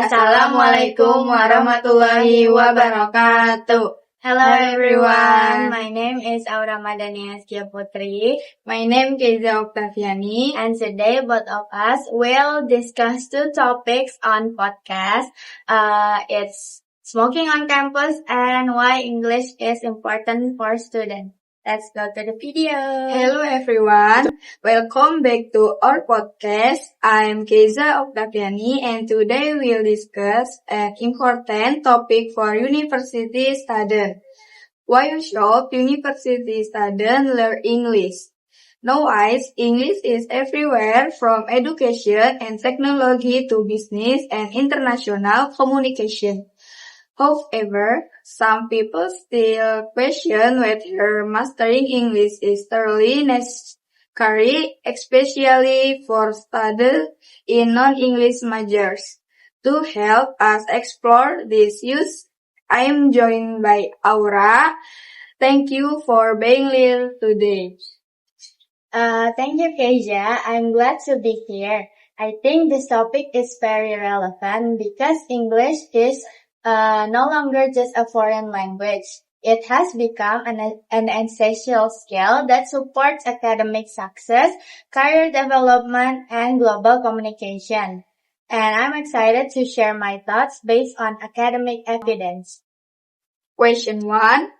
Assalamualaikum warahmatullahi wabarakatuh. Hello everyone, my name is Auramadhania Azkiya Putri. My name is Keiza Octaviani. And today both of us will discuss two topics on podcast. It's smoking on campus and why English is important for students. Let's go to the video. Hello everyone, welcome back to our podcast. I'm Keiza Octaviani and today we'll discuss an important topic for university students. Why should university students learn English? Nowadays, English is everywhere from education and technology to business and international communication. However, some people still question whether mastering English is thoroughly necessary, especially for studies in non-English majors. To help us explore these issues, I am joined by Aura. Thank you for being here today. Thank you, Keiza. I'm glad to be here. I think this topic is very relevant because English is no longer just a foreign language. It has become an essential skill that supports academic success, career development, and global communication. And I'm excited to share my thoughts based on academic evidence. Question 1.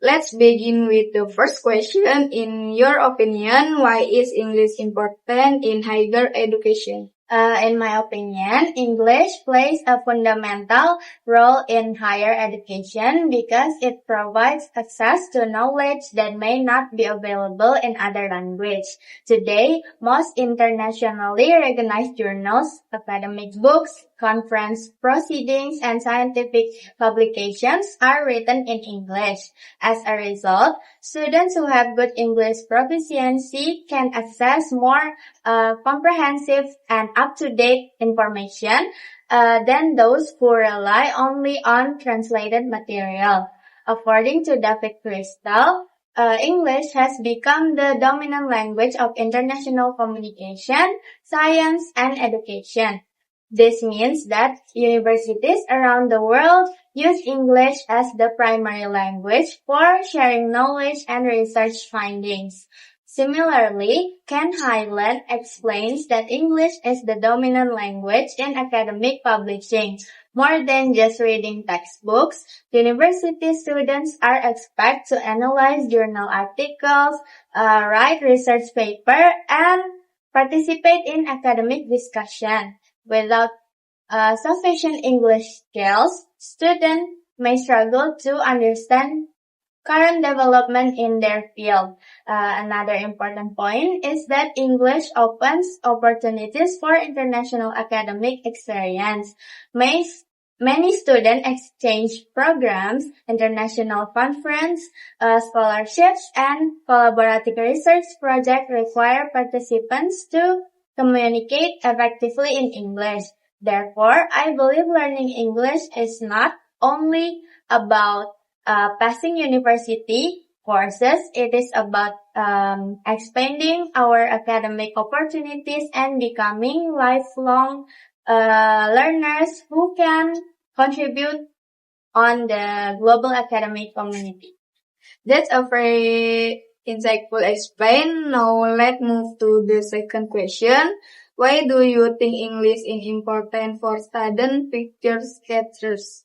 Let's begin with the first question. In your opinion, why is English important in higher education? In my opinion, English plays a fundamental role in higher education because it provides access to knowledge that may not be available in other languages. Today, most internationally recognized journals, academic books, conference proceedings, and scientific publications are written in English. As a result, students who have good English proficiency can access more comprehensive and up-to-date information than those who rely only on translated material. According to David Crystal, English has become the dominant language of international communication, science, and education. This means that universities around the world use English as the primary language for sharing knowledge and research findings. Similarly, Ken Highland explains that English is the dominant language in academic publishing. More than just reading textbooks, university students are expected to analyze journal articles, write research papers, and participate in academic discussion. Without sufficient English skills, students may struggle to understand current development in their field. Another important point is that English opens opportunities for international academic experience. Many student exchange programs, international conference, scholarships, and collaborative research projects require participants to communicate effectively in English. Therefore, I believe learning English is not only about passing university courses, it is about expanding our academic opportunities and becoming lifelong learners who can contribute on the global academic community. That's a very insightful explain. Now let's move to the second question. Why do you think English is important for student future careers?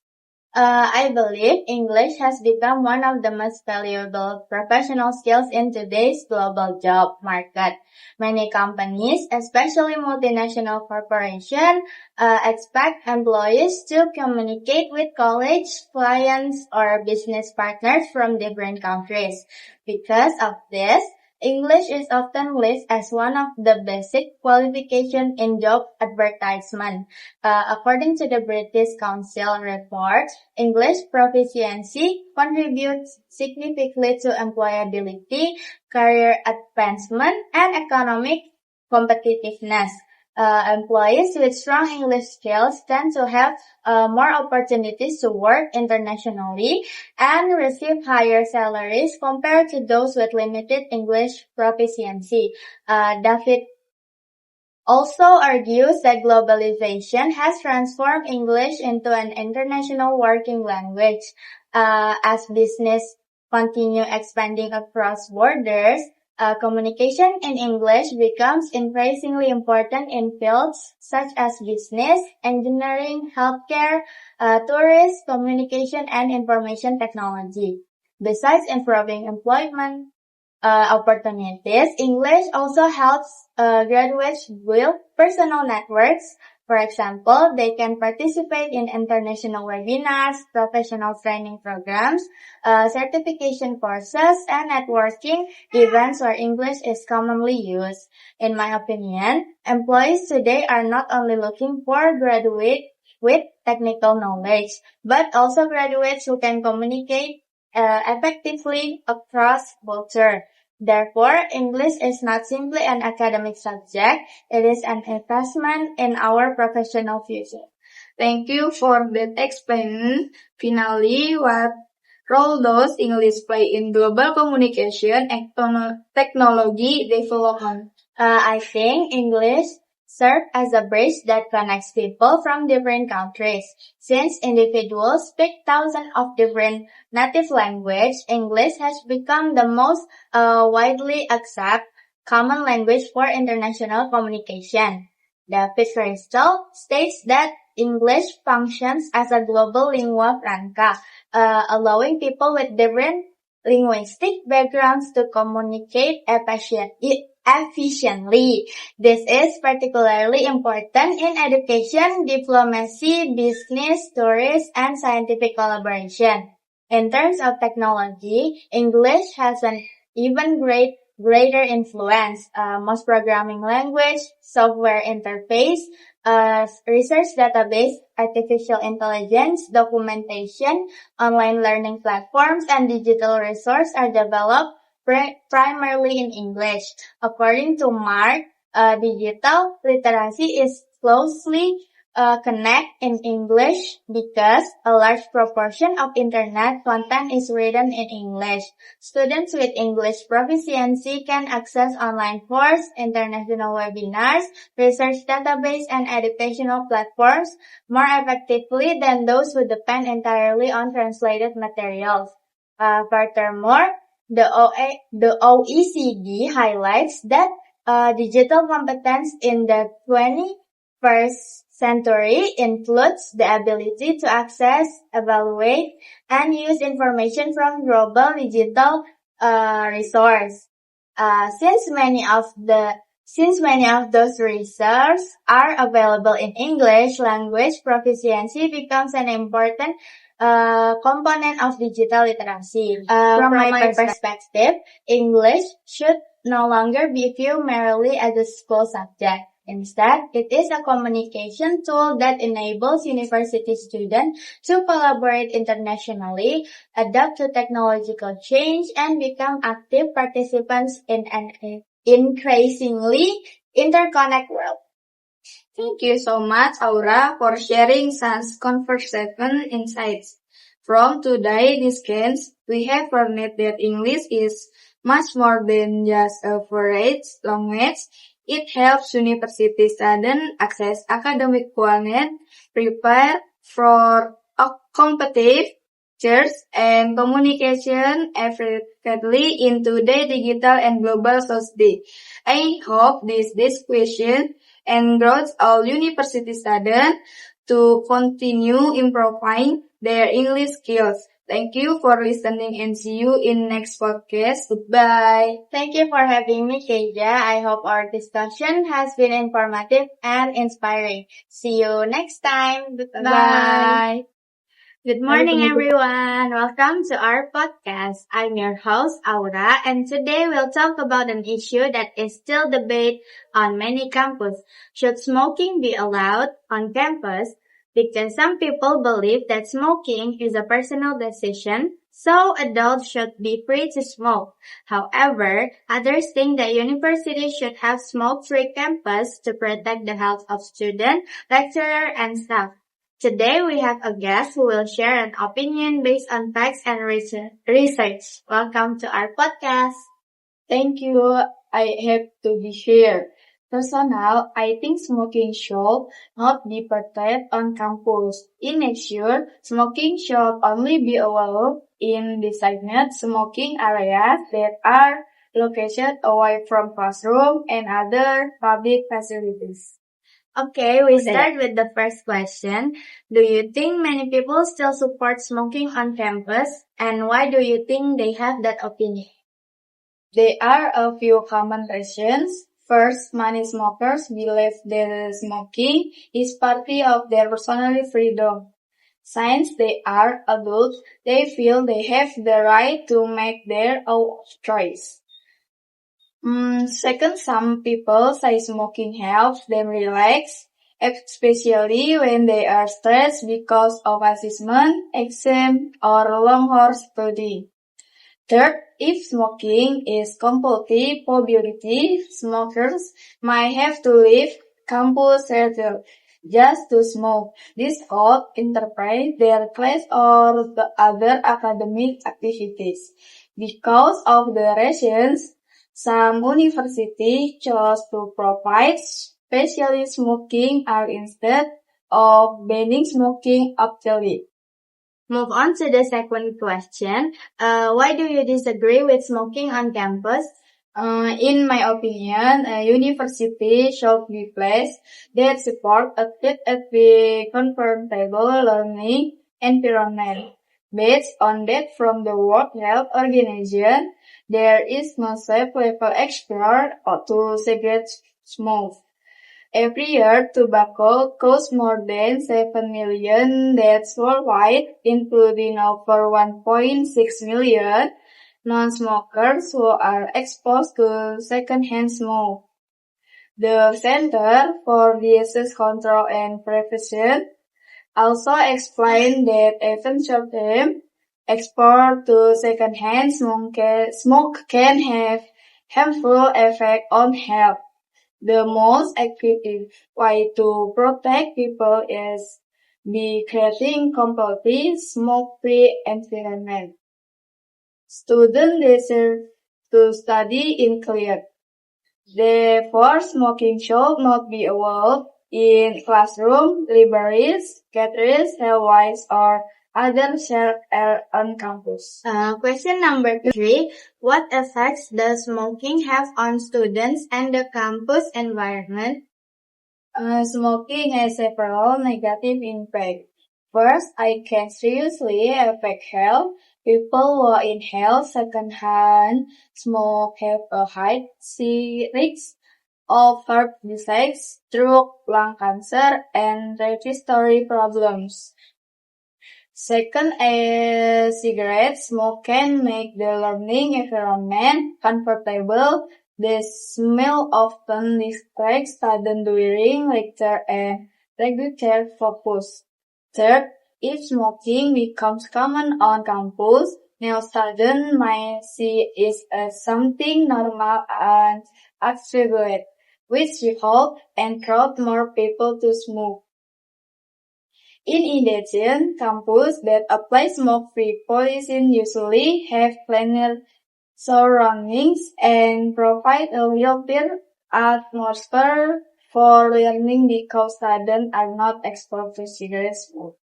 I believe English has become one of the most valuable professional skills in today's global job market. Many companies, especially multinational corporations, expect employees to communicate with colleagues, clients, or business partners from different countries. Because of this, English is often listed as one of the basic qualifications in job advertisement. According to the British Council report, English proficiency contributes significantly to employability, career advancement, and economic competitiveness. Employees with strong English skills tend to have more opportunities to work internationally and receive higher salaries compared to those with limited English proficiency. David also argues that globalization has transformed English into an international working language. As business continue expanding across borders, communication in English becomes increasingly important in fields such as business, engineering, healthcare, tourist communication, and information technology. Besides improving employment opportunities, English also helps graduates build personal networks. For example, they can participate in international webinars, professional training programs, certification courses, and networking events where English is commonly used. In my opinion, employees today are not only looking for graduates with technical knowledge, but also graduates who can communicate effectively across culture. Therefore, English is not simply an academic subject, it is an investment in our professional future. Thank you for that explanation. Finally, what role does English play in global communication and technology development? I think English serves as a bridge that connects people from different countries. Since individuals speak thousands of different native languages, English has become the most widely accepted common language for international communication. David Crystal states that English functions as a global lingua franca, allowing people with different linguistic backgrounds to communicate efficiently. This is particularly important in education, diplomacy, business, tourism, and scientific collaboration. In terms of technology, English has an even greater influence. Most programming language, software interface, research database, artificial intelligence, documentation, online learning platforms, and digital resources are developed primarily in English. According to Mark, digital literacy is closely connected in English because a large proportion of internet content is written in English. Students with English proficiency can access online courses, international webinars, research database, and educational platforms more effectively than those who depend entirely on translated materials. Furthermore, the OECD highlights that digital competence in the 21st century includes the ability to access, evaluate, and use information from global digital resources. Since many of those resources are available in English, language proficiency becomes an important component of digital literacy. From my perspective, English should no longer be viewed merely as a school subject. Instead, it is a communication tool that enables university students to collaborate internationally, adapt to technological change, and become active participants in an increasingly interconnected world. Thank you so much, Aura, for sharing such conversation insights. From today's discussions, we have learned that English is much more than just a foreign language. It helps university students access academic quality, prepare for competitive teachers, and communication effectively in today's digital and global society. I hope this discussion encourages all university students to continue improving their English skills. Thank you for listening and see you in next podcast. Goodbye. Thank you for having me, Keiza. I hope our discussion has been informative and inspiring. See you next time. Goodbye. Good morning, everyone. Welcome to our podcast. I'm your host, Aura, and today we'll talk about an issue that is still debated on many campuses. Should smoking be allowed on campus? Because some people believe that smoking is a personal decision, so adults should be free to smoke. However, others think that universities should have smoke-free campus to protect the health of students, lecturers, and staff. Today we have a guest who will share an opinion based on facts and research. Welcome to our podcast. Thank you. I have to be here. Personal, I think smoking should not be permitted on campus. In next year, smoking should only be allowed in designated smoking areas that are located away from classroom and other public facilities. Okay, we start with the first question. Do you think many people still support smoking on campus? And why do you think they have that opinion? There are a few common reasons. First, many smokers believe that smoking is part of their personal freedom. Since they are adults, they feel they have the right to make their own choice. Second, some people say smoking helps them relax, especially when they are stressed because of assessment, exam, or long-hour study. Third, if smoking is compulsory publicity, smokers might have to leave campus early just to smoke. This could interrupt their class or the other academic activities. Because of the reasons, some universities chose to provide special smoking hours instead of banning smoking entirely. Move on to the second question. Why do you disagree with smoking on campus? In my opinion, a university should be place that support a comfortable learning environment. Based on that from the World Health Organization, there is no safe level exposure to cigarette smoke. Every year, tobacco costs more than 7 million deaths worldwide, including over 1.6 million non-smokers who are exposed to secondhand smoke. The Center for Disease Control and Prevention also explained that even short-term exposure to secondhand smoke can have harmful effects on health. The most effective way to protect people is by creating completely smoke-free environment. Students deserve to study in clear. Therefore, smoking should not be allowed in classrooms, libraries, gatherings, hallways, or other shared areas on campus. Question number 3. What effects does smoking have on students and the campus environment? Smoking has several negative impacts. First, it can seriously affect health. People who inhale secondhand smoke have a high risk of heart disease, stroke, lung cancer, and respiratory problems. Second, a cigarette smoke can make the learning environment comfortable. The smell often distracts students during lecture and reduces their focus. Third, if smoking becomes common on campus, new students might see it as something normal and acceptable, which will help encourage more people to smoke. In addition, campuses that apply smoke-free policies usually have cleaner surroundings and provide a healthier atmosphere for learning because students are not exposed to cigarette smoke.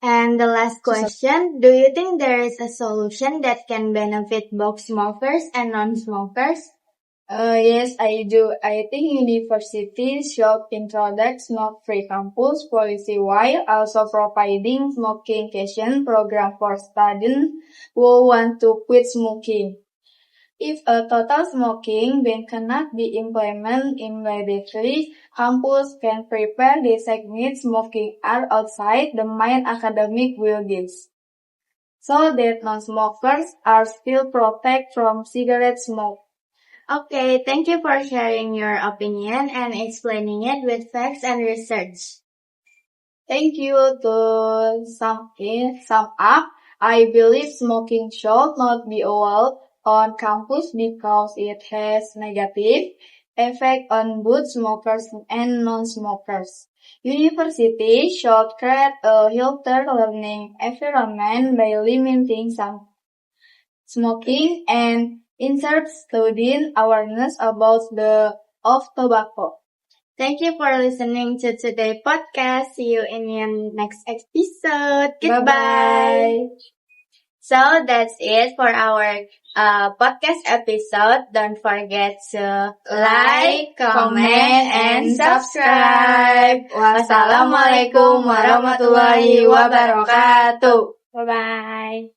And the last question, do you think there is a solution that can benefit both smokers and non-smokers? Yes, I do. I think universities should introduce smoke-free campus policy while also providing smoking cessation program for students who want to quit smoking. If a total smoking ban cannot be implemented immediately, campus can prepare designated smoking hours outside the main academic buildings, so that non-smokers are still protected from cigarette smoke. Okay, thank you for sharing your opinion and explaining it with facts and research. Thank you. To sum up, I believe smoking should not be allowed on campus because it has negative effect on both smokers and non-smokers. Universities should create a healthier learning environment by limiting some smoking and insert student awareness about the of tobacco. Thank you for listening to today's podcast. See you in your next episode. Goodbye. So that's it for our podcast episode. Don't forget to like, comment, and subscribe. Wassalamualaikum warahmatullahi wabarakatuh. Bye-bye.